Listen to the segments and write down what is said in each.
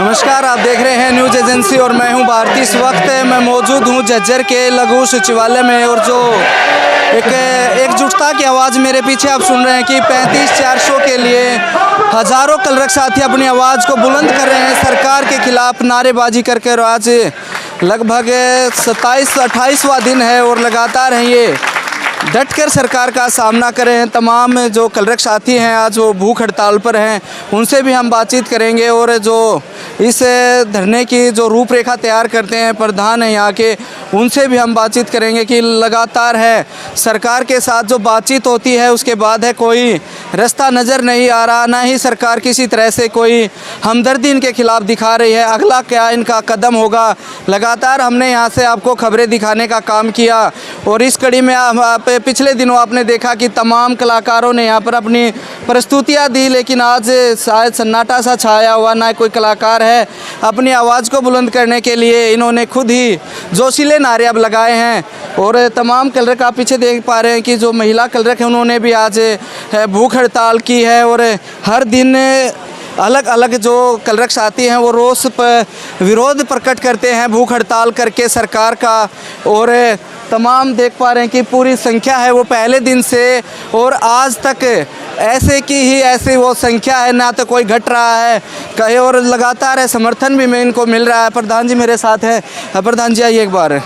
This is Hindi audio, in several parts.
नमस्कार, आप देख रहे हैं न्यूज़ एजेंसी और मैं हूं भारती। इस वक्त मैं मौजूद हूं झज्जर के लघु सचिवालय में और जो एकजुटता की आवाज़ मेरे पीछे आप सुन रहे हैं कि 35-400 के लिए हज़ारों कलरक साथी अपनी आवाज़ को बुलंद कर रहे हैं सरकार के खिलाफ नारेबाजी करके। और आज लगभग 27-28वां दिन है और लगातार हैं ये डटकर सरकार का सामना कर रहे हैं। तमाम जो कलरक साथी हैं आज वो भूख हड़ताल पर हैं, उनसे भी हम बातचीत करेंगे। और जो इस धरने की जो रूपरेखा तैयार करते हैं प्रधान हैं यहाँ के, उनसे भी हम बातचीत करेंगे कि लगातार है सरकार के साथ जो बातचीत होती है उसके बाद है कोई रास्ता नज़र नहीं आ रहा, ना ही सरकार किसी तरह से कोई हमदर्दी इनके खिलाफ दिखा रही है। अगला क्या इनका कदम होगा, लगातार हमने यहाँ से आपको खबरें दिखाने का काम किया। और इस कड़ी में पिछले दिनों आपने देखा कि तमाम कलाकारों ने यहाँ पर अपनी प्रस्तुतियाँ दी, लेकिन आज शायद सन्नाटा सा छाया हुआ, ना कोई कलाकार है अपनी आवाज़ को बुलंद करने के लिए। इन्होंने खुद ही जोशीले नारे अब लगाए हैं। और तमाम कलरक आप पीछे देख पा रहे हैं कि जो महिला कलरक है उन्होंने भी आज भूख हड़ताल की है। और हर दिन अलग अलग जो कलरक साथी हैं वो रोष पर विरोध प्रकट करते हैं भूख हड़ताल करके सरकार का। और तमाम देख पा रहे हैं कि पूरी संख्या है वो पहले दिन से और आज तक ऐसे की ही ऐसी वो संख्या है, ना तो कोई घट रहा है कहीं, और लगातार है समर्थन भी में इनको मिल रहा है। प्रधान जी मेरे साथ हैं। प्रधान जी आइए एक बार,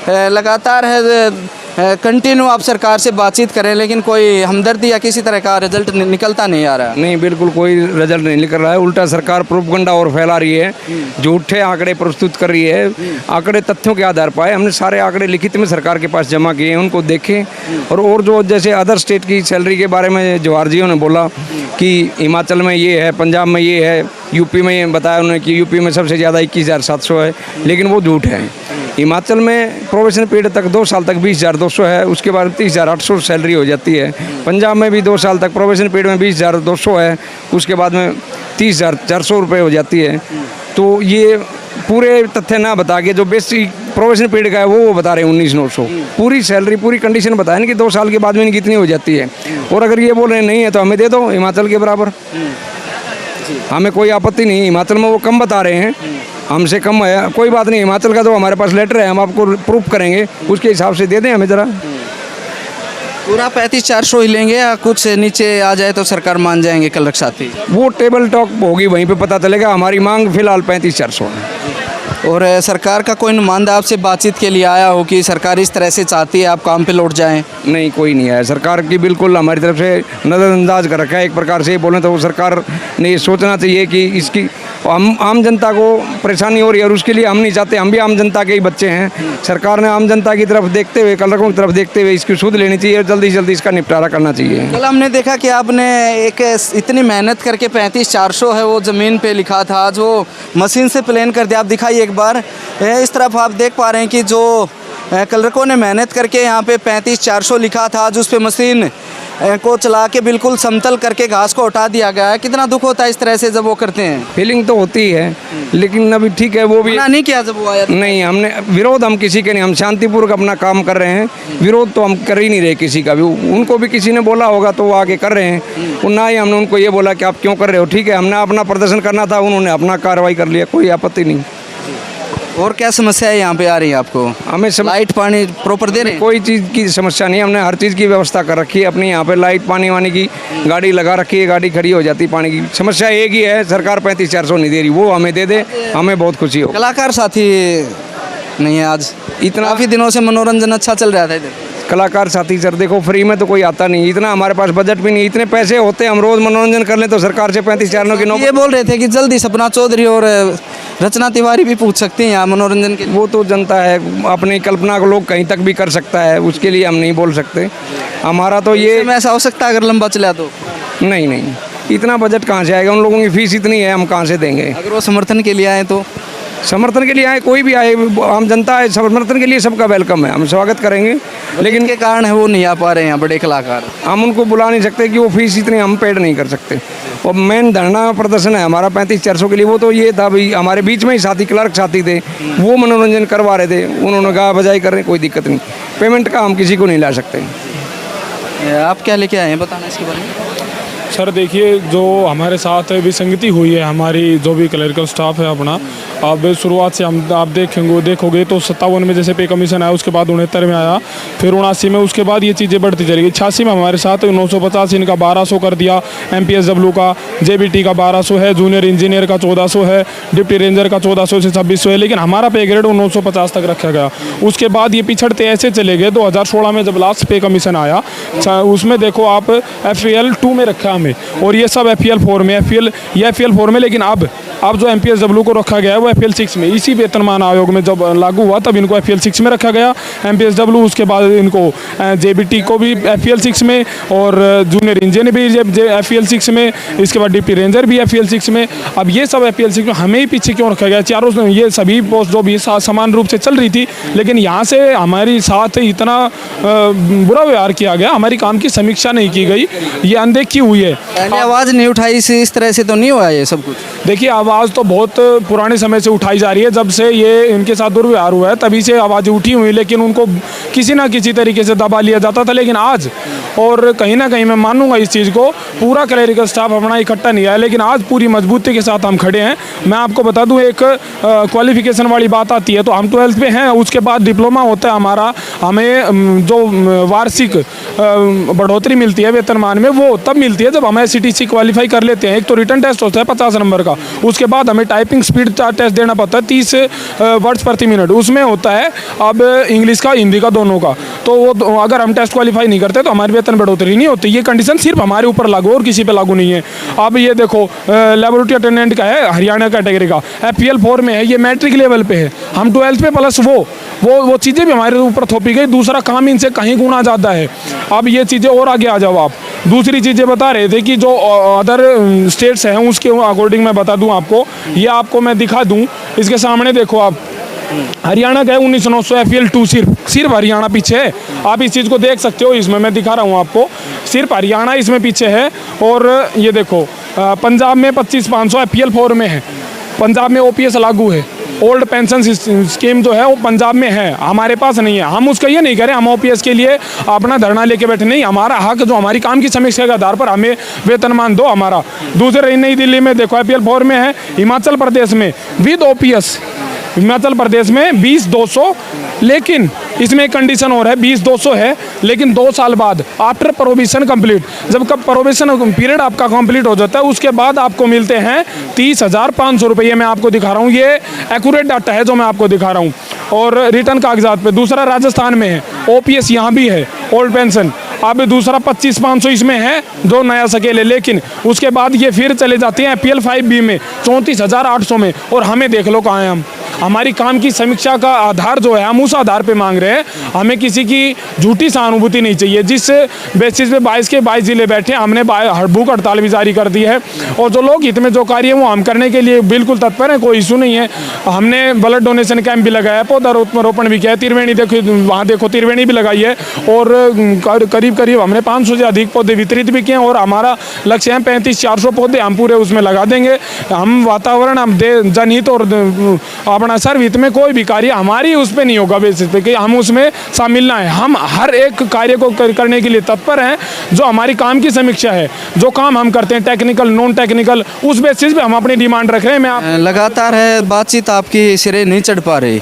लगातार है कंटिन्यू आप सरकार से बातचीत करें लेकिन कोई हमदर्दी या किसी तरह का रिजल्ट निकलता नहीं आ रहा है। नहीं, बिल्कुल कोई रिजल्ट नहीं निकल रहा है। उल्टा सरकार प्रोपगंडा और फैला रही है, झूठे आंकड़े प्रस्तुत कर रही है। आंकड़े तथ्यों के आधार पर हमने सारे आंकड़े लिखित में सरकार के पास जमा किए हैं, उनको देखें। और जो जैसे अदर स्टेट की सैलरी के बारे में जवाहर जी ने बोला कि हिमाचल में ये है, पंजाब में ये है, यूपी में बताया उन्होंने कि यूपी में सबसे ज़्यादा 21,700 है, लेकिन वो झूठ है। हिमाचल में प्रोबेशन पीरियड तक 2 साल तक 20,200 है, उसके बाद 30,800 सैलरी हो जाती है। पंजाब में भी 2 साल तक प्रोबेशन पीरियड में 20,200 है, उसके बाद में 30,400 रुपये हो जाती है। तो ये पूरे तथ्य ना बता के जो बेसिक प्रोबेशन पीरियड का है वो बता रहे हैं 19,900। पूरी सैलरी पूरी कंडीशन बताएं कि 2 साल के बाद में इनकी कितनी हो जाती है। और अगर ये बोल रहे नहीं है तो हमें दे दो हिमाचल के बराबर, हमें कोई आपत्ति नहीं है। हिमाचल में वो कम बता रहे हैं, हमसे कम है, कोई बात नहीं। हिमाचल का तो हमारे पास लेटर है, हम आपको प्रूफ करेंगे, उसके हिसाब से दे दें हमें ज़रा। पूरा 35-400 ही लेंगे या कुछ नीचे आ जाए तो सरकार मान जाएंगे कलरक साथी? वो टेबल टॉक होगी, वहीं पे पता चलेगा। हमारी मांग फिलहाल 35-400 है। और सरकार का कोई नुमाइंदा आपसे बातचीत के लिए आया हो कि सरकार इस तरह से चाहती है आप काम पे लौट जाएं? नहीं, कोई नहीं आया। सरकार की बिल्कुल हमारी तरफ से नज़रअंदाज कर रखा है। एक प्रकार से बोलें तो सरकार ने ये सोचना चाहिए कि इसकी आम जनता को परेशानी हो रही है और उसके लिए हम नहीं चाहते। हम भी आम जनता के ही बच्चे हैं। सरकार ने आम जनता की तरफ देखते हुए, कलरकों की तरफ देखते हुए इसकी सुध लेनी चाहिए और जल्दी से जल्दी इसका निपटारा करना चाहिए। कल हमने देखा कि आपने एक इतनी मेहनत करके 35-400 है वो ज़मीन पे लिखा था, आज वो मशीन से प्लेन कर दिया। आप दिखाइए एक बार, इस तरफ आप देख पा रहे हैं कि जो कलरकों ने मेहनत करके यहाँ पे 35-400 लिखा था, आज उस पर मशीन को चला के बिल्कुल समतल करके घास को हटा दिया गया है। कितना दुख होता है इस तरह से जब वो करते हैं? फीलिंग तो होती है, लेकिन अभी ठीक है, वो भी नहीं किया जब वो आया नहीं। हमने विरोध हम किसी के नहीं, हम शांतिपूर्वक अपना काम कर रहे हैं। विरोध तो हम कर ही नहीं रहे किसी का भी। उनको भी किसी ने बोला होगा तो वो आगे कर रहे हैं, और ना ही हमने उनको ये बोला कि आप क्यों कर रहे हो। ठीक है, हमने अपना प्रदर्शन करना था, उन्होंने अपना कार्रवाई कर लिया, कोई आपत्ति नहीं। और क्या समस्या है यहाँ पे आ रही है आपको? हमें लाइट पानी प्रॉपर दे रहे हैं? कोई चीज़ की समस्या नहीं, हमने हर चीज़ की व्यवस्था कर रखी है अपनी। यहाँ पे लाइट पानी वानी की गाड़ी लगा रखी है, गाड़ी खड़ी हो जाती पानी की। समस्या एक ही है, सरकार 35-400 नहीं दे रही, वो हमें दे दे, हमें बहुत खुशी हो। कलाकार साथी नहीं है आज, इतना काफ़ी दिनों से मनोरंजन अच्छा चल रहा था इधर। कलाकार साथी सर देखो, फ्री में तो कोई आता नहीं, इतना हमारे पास बजट भी नहीं। इतने पैसे होते हम रोज़ मनोरंजन कर लें तो सरकार से 35-400 की नौकरी। ये बोल रहे थे कि जल्दी सपना चौधरी और रचना तिवारी भी पूछ सकती हैं यहाँ मनोरंजन के। वो तो जनता है, अपनी कल्पना को लोग कहीं तक भी कर सकता है, उसके लिए हम नहीं बोल सकते। हमारा तो ये ऐसा हो सकता है अगर लंबा चला तो? नहीं, इतना बजट कहाँ से आएगा? उन लोगों की फीस इतनी है, हम कहाँ से देंगे? अगर वो समर्थन के लिए आए तो? समर्थन के लिए आए, कोई भी आए, आम जनता है, समर्थन के लिए सबका वेलकम है, हम स्वागत करेंगे। लेकिन के कारण है वो नहीं आ पा रहे हैं बड़े कलाकार। हम उनको बुला नहीं सकते कि वो फीस इतनी हम पेड नहीं कर सकते। और मेन धरना प्रदर्शन है हमारा 35-400 के लिए। वो तो ये था भाई, हमारे बीच में ही साथी क्लर्क साथी थे, वो मनोरंजन करवा रहे थे, उन्होंने गा बजाई कर रहे, कोई दिक्कत नहीं। पेमेंट का हम किसी को नहीं ला सकते। आप क्या लेके आए हैं बताना इसके बारे में? सर देखिए, जो हमारे साथ विसंगति हुई है, हमारी जो भी क्लरिकल स्टाफ है अपना, अब शुरुआत से हम आप देखोगे तो 57 में जैसे पे कमीशन आया, उसके बाद 69 में आया, फिर 79 में, उसके बाद ये चीज़ें बढ़ती चली गई। 86 में हमारे साथ 950 इनका 1200 कर दिया, MPSW का, JBT का 1200 है, जूनियर इंजीनियर का 1400 है, डिप्टी रेंजर का 1400 से 2600 है, लेकिन हमारा पे ग्रेड 950 तक रखा गया। उसके बाद ये पिछड़ते ऐसे चले गए। 2016 में जब लास्ट पे कमीशन आया, उसमें देखो आप FEL 2 में रखा हमें, और ये सब FEL 4 में, FEL 4 में, लेकिन अब जो MPSW को रखा गया है वो FEL 6 में। इसी वेतनमान आयोग में जब लागू हुआ तब इनको FEL 6 में रखा गया MPSW, उसके बाद इनको JBT को भी FEL 6 में, और जूनियर इंजीनियर भी FEL 6 में, इसके बाद डिप्टी रेंजर भी FEL 6 में। अब ये सब FEL 6 में, हमें ही पीछे क्यों रखा गया? चारों ये सभी पोस्ट जो भी समान रूप से चल रही थी, लेकिन यहाँ से हमारे साथ इतना बुरा व्यवहार किया गया, हमारी काम की समीक्षा नहीं की गई, ये अनदेखी हुई है। पहले आवाज़ नहीं उठाई इस तरह से तो नहीं हुआ ये सब कुछ। देखिए, आवाज़ तो बहुत पुराने समय से उठाई जा रही है, जब से ये इनके साथ दुर्व्यवहार हुआ है तभी से आवाज़ें उठी हुई, लेकिन उनको किसी ना किसी तरीके से दबा लिया जाता था। लेकिन आज, और कहीं ना कहीं मैं मानूंगा इस चीज़ को, पूरा क्लरिकल स्टाफ अपना इकट्ठा नहीं आया, लेकिन आज पूरी मजबूती के साथ हम खड़े हैं। मैं आपको बता दूं, एक क्वालिफिकेशन वाली बात आती है तो हम 12th पे हैं, उसके बाद डिप्लोमा होता है हमारा, हमें जो वार्षिक बढ़ोतरी मिलती है वेतनमान में, वो तब मिलती है जब हम SCTC क्वालिफाई कर लेते हैं। एक तो रिटर्न टेस्ट होता है 50 नंबर का, उसके बाद हमें टाइपिंग स्पीड टेस्ट देना पड़ता है 30 वर्ड्स प्रति मिनट, उसमें होता है अब इंग्लिश का हिंदी का दोनों का। तो वो अगर हम टेस्ट क्वालिफाई नहीं करते तो हमारी वेतन बढ़ोतरी नहीं होती। ये कंडीशन सिर्फ हमारे ऊपर लागू और किसी पे लागू नहीं है। अब ये देखो, लेबोरेटरी अटेंडेंट का है, हरियाणा कैटेगरी का, FEL 4 में है, ये मैट्रिक लेवल पे है, हम 12th पे, प्लस वो चीज़ें भी हमारे ऊपर थोपी गई। दूसरा काम इनसे कहीं गुना ज़्यादा है। अब ये चीज़ें और आगे आ जाओ आप। दूसरी चीज़ें बता रहे थे कि जो अदर स्टेट्स हैं उसके अकॉर्डिंग मैं बता दूं आपको, ये आपको मैं दिखा दूं, इसके सामने देखो आप, हरियाणा का है 19,900 FEL 2, सिर्फ हरियाणा पीछे है। आप इस चीज़ को देख सकते हो, इसमें मैं दिखा रहा हूँ आपको, सिर्फ हरियाणा इसमें पीछे है। और ये देखो, पंजाब में 25,500 FEL 4 में है, पंजाब में OPS लागू है, ओल्ड पेंशन स्कीम जो है वो पंजाब में है, हमारे पास नहीं है। हम उसका ये नहीं करें हम OPS के लिए अपना धरना लेके बैठे, नहीं, हमारा हक जो हमारी काम की समीक्षा के आधार पर हमें वेतनमान दो हमारा। दूसरे, नई दिल्ली में देखो FEL 4 में है, हिमाचल प्रदेश में विद OPS, हिमाचल प्रदेश में 20,200, लेकिन इसमें एक कंडीशन और है, 20,200 है, लेकिन 2 साल बाद आफ्टर प्रोबेशन कंप्लीट, जब कब प्रोबेशन पीरियड आपका कंप्लीट हो जाता है उसके बाद आपको मिलते हैं 30,500 रुपये। मैं आपको दिखा रहा हूँ, ये एक्यूरेट डाटा है जो मैं आपको दिखा रहा हूँ, और रिटर्न कागजात पे। दूसरा, राजस्थान में है OPS, यहाँ भी है ओल्ड पेंशन। अब दूसरा 25,500 इसमें है जो नया सकेले, लेकिन उसके बाद ये फिर चले जाते हैं FEL 5B में 34,800 में। और हमें देख लो कहाँ हैं हम, हमारी काम की समीक्षा का आधार जो है हम उस आधार पे मांग रहे हैं। हमें किसी की झूठी सहानुभूति नहीं चाहिए। जिस बेसिस पे 22 के 22 जिले बैठे, हमने भूख हड़ताल भी जारी कर दी है, और जो लोग हित में जो कार्य है वो हम करने के लिए बिल्कुल तत्पर हैं, कोई इशू नहीं है। हमने ब्लड डोनेशन कैंप भी लगाया है, पौधारोपण भी किया है, त्रिवेणी देखो, वहाँ देखो त्रिवेणी भी लगाई है, और करीब हमने 500 से अधिक पौधे वितरित भी किए हैं, और हमारा लक्ष्य है 35-400 पौधे हम पूरे उसमें लगा देंगे। हम वातावरण, हम जनहित और अपना सर्वहित में कोई भी कार्य हमारी उस पर नहीं होगा बेसिस पे कि हम उसमें शामिल ना है। हम हर एक कार्य को करने के लिए तत्पर हैं। जो हमारी काम की समीक्षा है, जो काम हम करते हैं टेक्निकल नॉन टेक्निकल, उस बेसिस पे हम अपनी डिमांड रख रहे हैं। मैं लगातार है बातचीत आपकी सिरे नहीं चढ़ पा रही,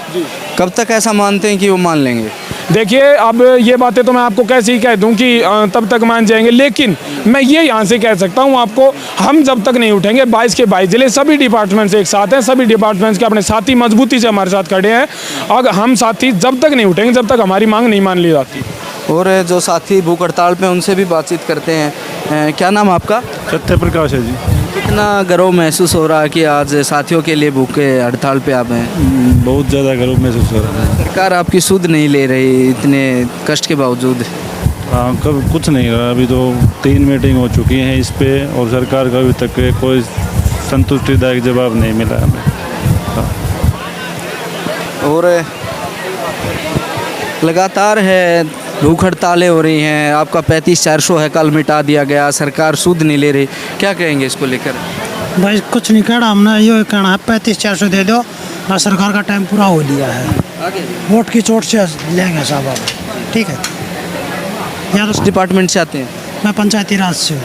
कब तक ऐसा मानते हैं कि वो मान लेंगे? देखिए, अब ये बातें तो मैं आपको कैसे ही कह दूं कि तब तक मान जाएंगे, लेकिन मैं ये यहाँ से कह सकता हूँ आपको, हम जब तक नहीं उठेंगे 22 के 22 जिले सभी डिपार्टमेंट्स एक साथ हैं, सभी डिपार्टमेंट्स के अपने साथी मजबूती से हमारे साथ खड़े हैं। अगर हम साथी जब तक नहीं उठेंगे, जब तक हमारी मांग नहीं मान ली जाती। और जो साथी भूख हड़ताल पे उनसे भी बातचीत करते हैं। क्या नाम आपका? सत्य प्रकाश है जी। कितना गर्व महसूस हो रहा है कि आज साथियों के लिए भूखे हड़ताल पे आप हैं? बहुत ज़्यादा गर्व महसूस हो रहा है। सरकार आपकी सुध नहीं ले रही इतने कष्ट के बावजूद। हाँ, कब कुछ नहीं रहा। अभी तो 3 मीटिंग हो चुकी हैं इस पे, और सरकार का अभी तक कोई संतुष्टिदायक जवाब नहीं मिला हमें। हाँ। और लगातार है भूख हड़तालें हो रही हैं, आपका 35-400 है, कल मिटा दिया गया, सरकार सूद नहीं ले रही, क्या कहेंगे इसको लेकर? भाई कुछ नहीं कहना, हमने ये कहना है 35-400 दे दो, और सरकार का टाइम पूरा हो लिया है, वोट की चोट से लेंगे साहब आप, ठीक है? या तो डिपार्टमेंट से आते हैं? मैं पंचायती राज से हूँ।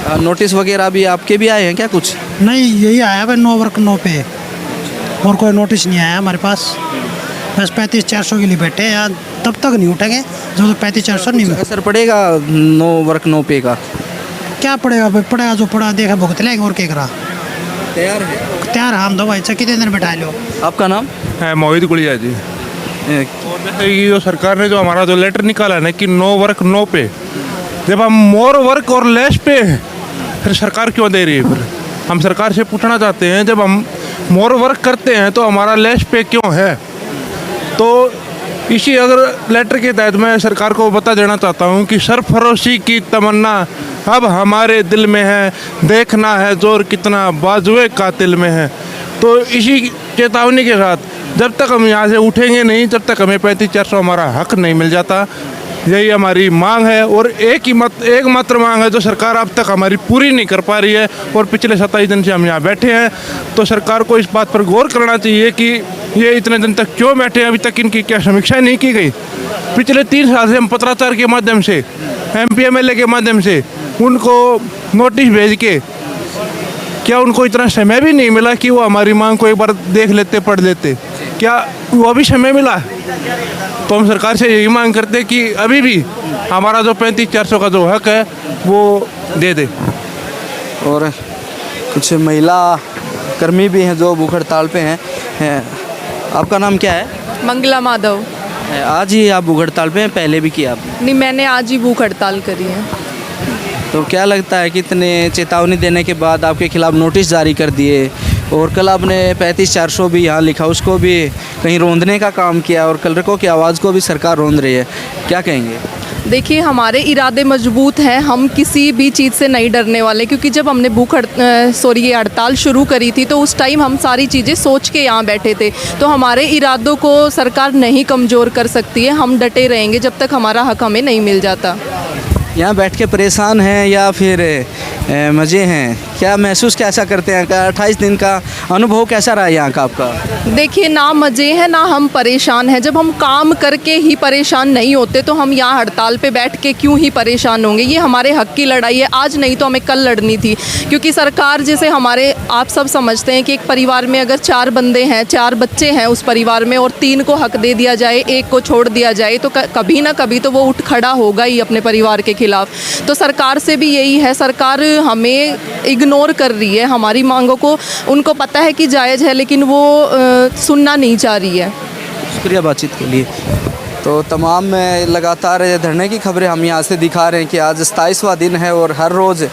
नोटिस वगैरह भी आपके भी आए हैं क्या कुछ? नहीं, यही आया भाई, 9 वर्क 9 पे, और कोई नोटिस नहीं आया हमारे पास। बस 35-400 के लिए बैठे हैं यार, तब तक नहीं उठेंगे जब तक 35-400 नहीं मिले। असर पड़ेगा 9 वर्क 9 पे का? क्या पड़ेगा भाई, पड़ेगा जो पड़ा देखा भुगत लेंगे, और क्या करा। तैयार है? तैयार हम दो भाई, कितने दिन बैठा लो। आपका नाम? है मोहित गुड़िया जी। ए, और जैसे ये जो सरकार ने जो हमारा जो लेटर निकाला है ना कि 9 वर्क 9 पे, जब हम मोर वर्क और लेस पे हैं, फिर सरकार क्यों दे रही है? फिर हम सरकार से पूछना चाहते हैं, जब हम मोर वर्क करते हैं तो हमारा लेस पे क्यों है? तो इसी अगर लेटर के तहत मैं सरकार को बता देना चाहता हूँ कि सरफरोशी की तमन्ना अब हमारे दिल में है, देखना है जोर कितना बाजुए कातिल में है। तो इसी चेतावनी के साथ जब तक हम यहाँ से उठेंगे नहीं, जब तक हमें 35-400 हमारा हक नहीं मिल जाता, यही हमारी मांग है। और एकमात्र मांग है जो सरकार अब तक हमारी पूरी नहीं कर पा रही है, और पिछले 27 दिन से हम यहाँ बैठे हैं। तो सरकार को इस बात पर गौर करना चाहिए कि ये इतने दिन तक क्यों बैठे हैं, अभी तक इनकी क्या समीक्षा नहीं की गई। पिछले 3 साल से हम पत्राचार के माध्यम से, MP MLA के माध्यम से उनको नोटिस भेज के, क्या उनको इतना समय भी नहीं मिला कि वो हमारी मांग को एक बार देख लेते, पढ़ लेते? क्या वो भी समय मिला? तो हम सरकार से यही मांग करते कि अभी भी हमारा जो 35-400 का जो हक है वो दे दे। और कुछ महिला कर्मी भी हैं जो भूख हड़ताल पे हैं। आपका नाम क्या है? मंगला माधव। आज ही आप भूख हड़ताल पे हैं, पहले भी किया आपने? नहीं, मैंने आज ही भूख हड़ताल करी है। तो क्या लगता है कि इतने चेतावनी देने के बाद आपके खिलाफ नोटिस जारी कर दिए, और कल आपने 35-400 भी यहाँ लिखा, उसको भी कहीं रोंदने का काम किया, और कलरकों की आवाज़ को भी सरकार रोंद रही है, क्या कहेंगे? देखिए, हमारे इरादे मजबूत हैं, हम किसी भी चीज़ से नहीं डरने वाले, क्योंकि जब हमने ये हड़ताल शुरू करी थी तो उस टाइम हम सारी चीज़ें सोच के यहाँ बैठे थे। तो हमारे इरादों को सरकार नहीं कमज़ोर कर सकती है, हम डटे रहेंगे जब तक हमारा हक हमें नहीं मिल जाता। यहाँ बैठ के परेशान हैं या फिर मज़े हैं? क्या महसूस कैसा करते हैं? 28 दिन का अनुभव कैसा रहा यहाँ का आपका? देखिए, ना मज़े हैं ना हम परेशान हैं। जब हम काम करके ही परेशान नहीं होते तो हम यहाँ हड़ताल पे बैठ के क्यों ही परेशान होंगे? ये हमारे हक की लड़ाई है, आज नहीं तो हमें कल लड़नी थी। क्योंकि सरकार जैसे हमारे, आप सब समझते हैं कि एक परिवार में अगर 4 बंदे हैं, 4 बच्चे हैं उस परिवार में, और 3 को हक दे दिया जाए, 1 को छोड़ दिया जाए, तो कभी ना कभी तो वो उठ खड़ा होगा ही अपने परिवार के खिलाफ। तो सरकार से भी यही है, सरकार हमें इग्नोर कर रही है, हमारी मांगों को। उनको पता है कि जायज़ है, लेकिन वो सुनना नहीं चाह रही है। शुक्रिया बातचीत के लिए। तो तमाम लगातार धरने की खबरें हम यहाँ से दिखा रहे हैं कि आज 27वां दिन है, और हर रोज़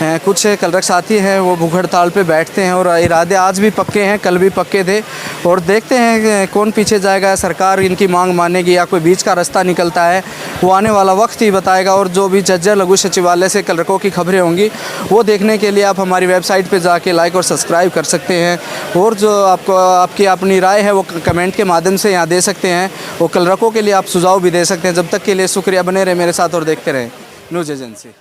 कुछ कलरक साथी हैं वो भूख हड़ताल पे बैठते हैं, और इरादे आज भी पक्के हैं, कल भी पक्के थे। और देखते हैं कौन पीछे जाएगा, सरकार इनकी मांग मानेगी या कोई बीच का रास्ता निकलता है, वो आने वाला वक्त ही बताएगा। और जो भी झज्जर लघु सचिवालय से कलरकों की खबरें होंगी वो देखने के लिए आप हमारी वेबसाइट पर जाके लाइक और सब्सक्राइब कर सकते हैं, और जो आपकी अपनी राय है वो कमेंट के माध्यम से यहाँ दे सकते हैं। वो कलरकों के लिए आप सुझाव भी दे सकते हैं। जब तक के लिए शुक्रिया, बने रहे मेरे साथ और देखते रहें न्यूज़ एजेंसी।